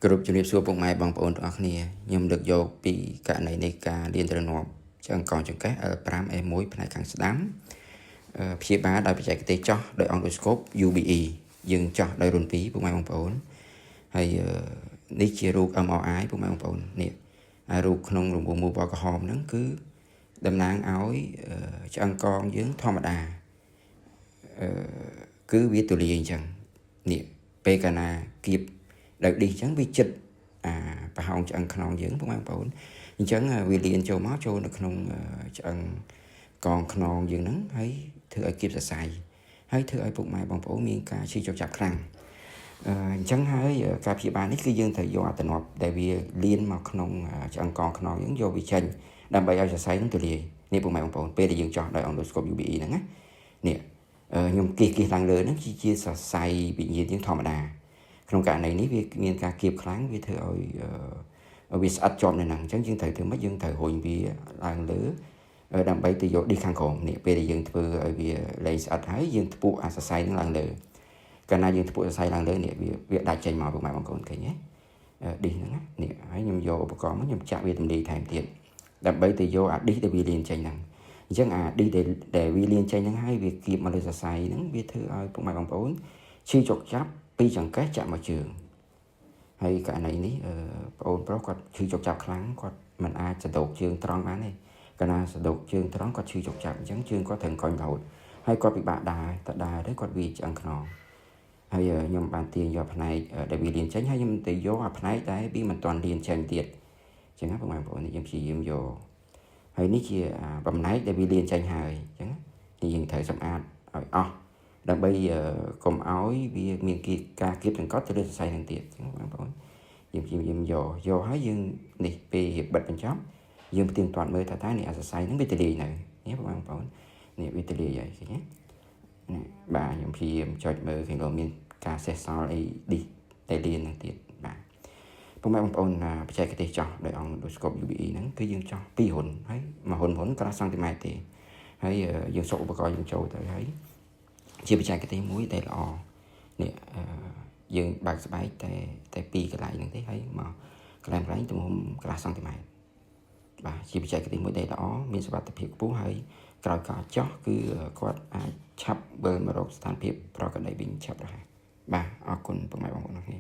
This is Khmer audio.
Group ជំរាបសួរពុកម៉ែបងប្អូនទាំងអស់គ្នាខ្ញុំលើកយកពីករណីនៃការរៀនទ្រនាប់ឆ្អឹងកងចង្កេះ L5A1 ផ្នែកខាងស្ដាំព្យាបាលដោយបច្ចេកទេសចោះដោយ endoscope UBE យើងចោះដោយរុន2ពុកម៉ែបងប្អូនហើយនេះជារូប MRI ពុកម៉ែបងប្អូននេះរូបក្នុងរង្វង់មូលពណ៌ក្រហមហ្នឹងគឺតំណាងឲ្យឆ្អឹងកងយើងធម្មតាគឺវាទូលាយអញ្ចឹងនេះពេលកាលណាគៀបដោយឌីសអញ្ចឹងវាចិត្តប្រហោងឆ្អឹងខ្នងយើងបងប្អូនអញ្ចឹងវាលៀនចូលមកចូលនៅក្នុងឆ្អឹងកងខ្នងយើងហ្នឹងហើយធ្វើឲ្យគៀបសរសៃហើយធ្វើឲ្យពុកម៉ែបងប្អូនមានការឈឺចុកចាប់ខ្លាំងអញ្ចឹងហើយការព្យាបាលនេះគឺយើងត្រូវយកអត្តនប់ដែលវាលៀនមកក្នុងឆ្អឹងកងខ្នងយើងយកវាចេញដើម្បីឲ្យសរសៃហ្នឹងទូលាយនេះពុកម៉ែបងប្អូនពេលដែលយើងចោះដោយ endoscope UBE ហ្នឹងណានេះខ្ញុំគិះឡើងលើហ្នឹងជាសរសៃវិញ្ញាណយើងធម្មតាក្នុងករណីនេះវាមានការគៀបខ្លាំងវាធ្វើឲ្យវាស្អិតជាប់នៅហ្នឹងអញ្ចឹងយើងត្រូវធ្វើម៉េចយើងត្រូវរុញវាឡើងលើដើម្បីទៅយកឌីសខាងក្រោមនេះពេលដែលយើងធ្វើឲ្យវាលែងស្អិតហើយយើងថ្ពក់អាសរសៃហ្នឹងឡើងលើកាលណាយើងថ្ពក់សរសៃឡើងលើនេះវាដាច់ចេញមកពុកម៉ែបងប្អូនឃើញទេឌីសហ្នឹងនេះហើយខ្ញុំយកឧបករណ៍មកខ្ញុំចាក់វាទម្លាយថែមទៀតដើម្បីទៅយកអាឌីសដែលវាលៀនចេញហ្នឹងអញ្ចឹងអាឌីសដែលវាលៀនចេញហ្នឹងហើយវាគៀបមកលើសរសៃហ្នឹងវាធ្វើឲ្យពុកម៉ែបងប្អូនឈឺចុកចាប់ពីចង្កេះចាក់មកជើងហើយករណីនេះបងអូនប្រុសគាត់ឈឺចុកចាប់ខ្លាំងគាត់មិនអាចសដោកជើងត្រង់បានទេកាលណាសដោកជើងត្រង់គាត់ឈឺចុកចាប់អញ្ចឹងជើងគាត់ត្រូវកុញរហូតហើយគាត់ពិបាកដើរទៅគាត់វាឆ្អឹងខ្នងហើយខ្ញុំបានទាញយកផ្នែកដែលវាលៀនចេញហើយខ្ញុំទៅយកអាផ្នែកដែលវាមិនទាន់លៀនចេញទៀតអញ្ចឹងណាបងប្អូនខ្ញុំព្យាយាមយកហើយនេះជាបំណែកដែលវាលៀនចេញហើយអញ្ចឹងនេះយើងត្រូវសម្អាតឲ្យអស់ដើម្បីកុំឲ្យវាមានការគៀបសង្កត់ទៅលើសរសៃនឹងទៀតអញ្ចឹងបងប្អូនយើងព្យាយាមយកហើយយើងនេះពេលបិទបញ្ចប់យើងផ្ទៀងផ្ទាត់មើលថាតើនេះអាសរសៃហ្នឹងវាទលាយនៅនេះបងប្អូននេះវាទលាយហើយឃើញទេនេះបាទខ្ញុំព្យាយាមចុចមើលឃើញថាមានការសេះសល់អីឌីសតែលៀនហ្នឹងទៀតបាទបងប្អូនបច្ចេកទេសចោះដោយ endoscope UBE ហ្នឹងគឺយើងចោះ2ហ៊ុនហើយមួយហ៊ុនក្រោះសង់ទីម៉ែត្រទេហើយយើងសុកឧបករណ៍យើងចូលទៅហើយជាបច្ចេកទេសមួយដែលល្អនេះយើងបើកស្បែកតែ2កន្លែងហ្នឹងទេហើយមកកន្លែងទំហំកន្លះសង់ទីម៉ែត្របាទជាបច្ចេកទេសមួយដែលល្អមានសុវត្ថិភាពខ្ពស់ហើយក្រោយការចោះគឺគាត់អាចឆាប់បើមករកស្ថានភាពប្រក្រតីវិញឆាប់រហ័សបាទអរគុណពុកម៉ែបងប្អូនទាំងអស់គ្នា